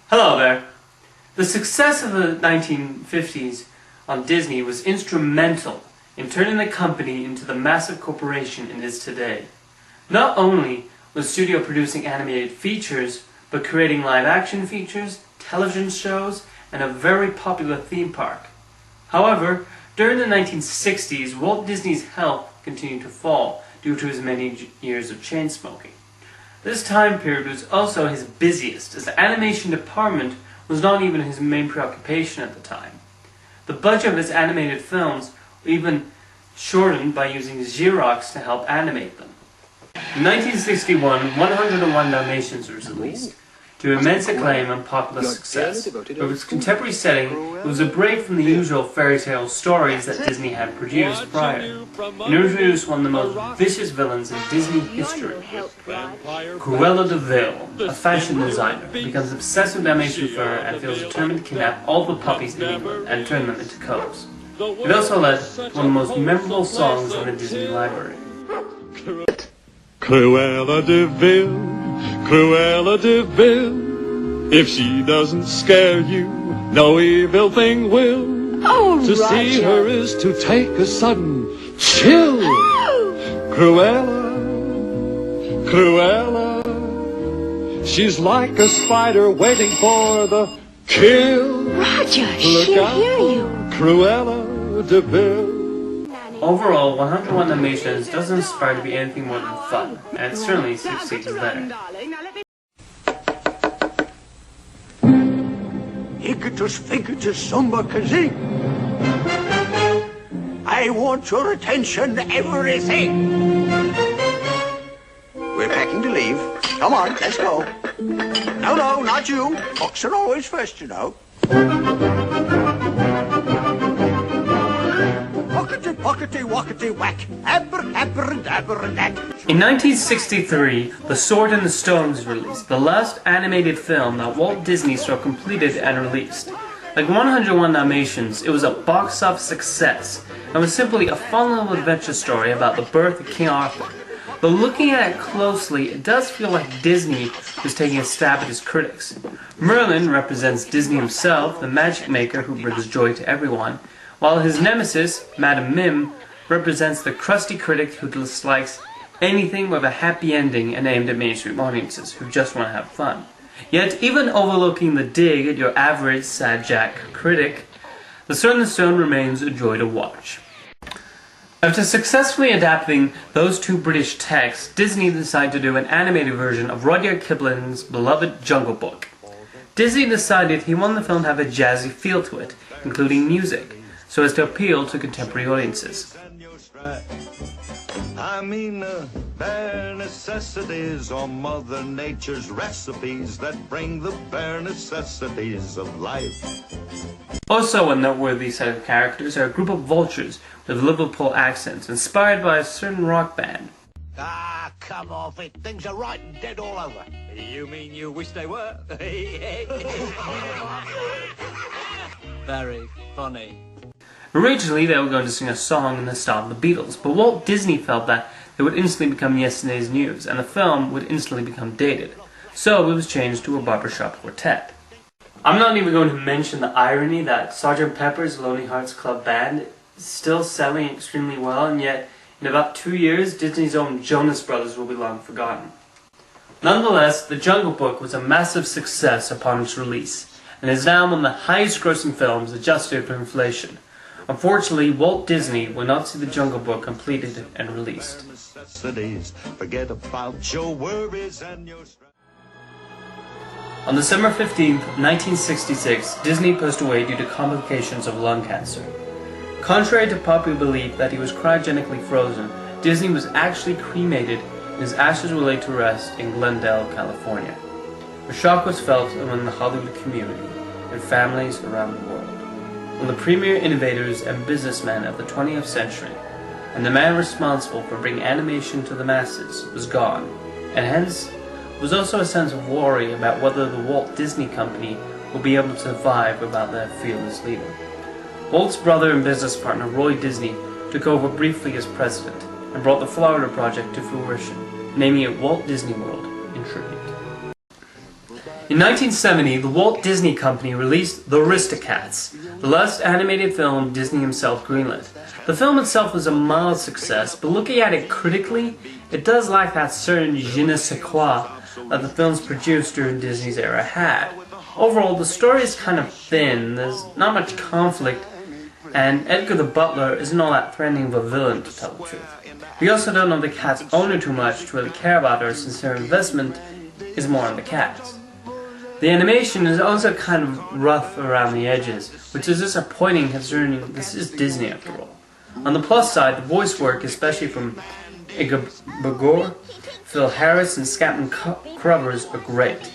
Hello there. The success of the 1950s on Disney was instrumental in turning the company into the massive corporation it is today. Not only was the studio producing animated features, but creating live-action features, television shows, and a very popular theme park. However, during the 1960s, Walt Disney's health continued to fall due to his many years of chain smoking. This time period was also his busiest, as the animation department was not even his main preoccupation at the time. The budget of his animated films were even shortened by using Xerox to help animate them. In 1961, 101 Dalmatians was released, to immense acclaim and popular success. With its contemporary setting, it was a break from the usual fairy tale stories that Disney had produced prior, and introduced one of the most vicious villains in Disney history. Cruella de Vil, a fashion designer, becomes obsessed with Dalmatian fur and feels determined to kidnap all the puppies in England and turn them into coats. It also led to one of the most memorable songs in the Disney library. Cruella de Vil, Cruella de Vil, if she doesn't scare you, no evil thing will. Oh, to Roger. see her is to take a sudden chill. Oh. Cruella, Cruella, she's like a spider waiting for the kill. Roger, Look she'll out hear for you. Cruella de Vil. Overall, 101 Dalmatians doesn't aspire to be anything more than fun, and it certainly succeeds there. Icketus, ficketus, sumba, kazing. I want your attention, everything. We're packing to leave. Come on, let's go. No, no, not you. Fox are always first, you know. Pockety, wockety, whack. Abracadabra. In 1963, The Sword in the Stone was released, the last animated film that Walt Disney saw completed and released. Like 101 Dalmatians, it was a box office success, and was simply a fun little adventure story about the birth of King Arthur. But looking at it closely, it does feel like Disney was taking a stab at his critics. Merlin represents Disney himself, the magic maker who brings joy to everyone, while his nemesis, Madame Mim, represents the crusty critic who dislikes anything with a happy ending and aimed at mainstream audiences who just want to have fun. Yet, even overlooking the dig at your average sad jack critic, The Sword in the Stone remains a joy to watch. After successfully adapting those two British texts, Disney decided to do an animated version of Rudyard Kipling's beloved Jungle Book. Disney decided he wanted the film to have a jazzy feel to it, including music, so as to appeal to contemporary audiences. I mean, bare necessities are Mother Nature's recipes that bring the bare necessities of life. Also a noteworthy set of characters are a group of vultures with Liverpool accents, inspired by a certain rock band. Ah, come off it. Things are right and dead all over. You mean you wish they were? Very funny. Originally, they were going to sing a song in the style of the Beatles, but Walt Disney felt that they would instantly become yesterday's news, and the film would instantly become dated. So it was changed to a barbershop quartet. I'm not even going to mention the irony that Sgt. Pepper's Lonely Hearts Club Band is still selling extremely well, and yet in about 2 years, Disney's own Jonas Brothers will be long forgotten. Nonetheless, The Jungle Book was a massive success upon its release, and is now one of the highest grossing films adjusted for inflation. Unfortunately, Walt Disney will not see The Jungle Book completed and released. Forget about your worries and your On December 15, 1966, Disney passed away due to complications of lung cancer. Contrary to popular belief that he was cryogenically frozen, Disney was actually cremated and his ashes were laid to rest in Glendale, California. The shock was felt among the Hollywood community and families around the world. One of the premier innovators and businessmen of the 20th century, and the man responsible for bringing animation to the masses, was gone, and hence there was also a sense of worry about whether the Walt Disney Company will be able to survive without their fearless leader. Walt's brother and business partner Roy Disney took over briefly as president and brought the Florida project to fruition, naming it Walt Disney World in tribute. In 1970, the Walt Disney Company released The Aristocats, the last animated film Disney himself greenlit. The film itself was a mild success, but looking at it critically, it does lack that certain je ne sais quoi that the films produced during Disney's era had. Overall, the story is kind of thin, there's not much conflict, and Edgar the Butler isn't all that threatening of a villain, to tell the truth. We also don't know the cat's owner too much to really care about her, since their investment is more on the cats. The animation is also kind of rough around the edges, which is disappointing considering this is Disney after all. On the plus side, the voice work, especially from Igor Bagor, Phil Harris, and Scatman Crothers, are great.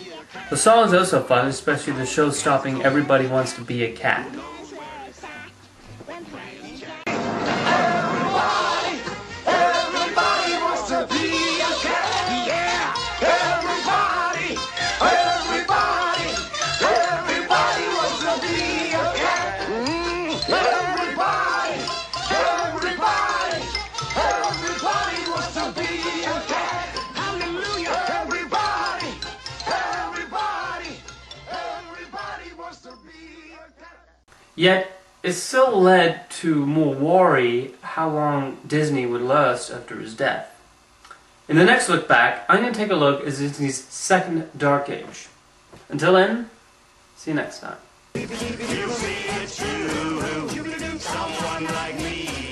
The song is also fun, especially the show-stopping "Everybody Wants to Be a Cat." Everybody wants to be a cat, yeah! Everybody wants to be a cat! Everybody wants to be a cat! Hallelujah! Everybody wants to be a cat! Yet, it still led to more worry how long Disney would last after his death. In the next look back, I'm going to take a look at Disney's second dark age. Until then, see you next time. You see it's true, someone like me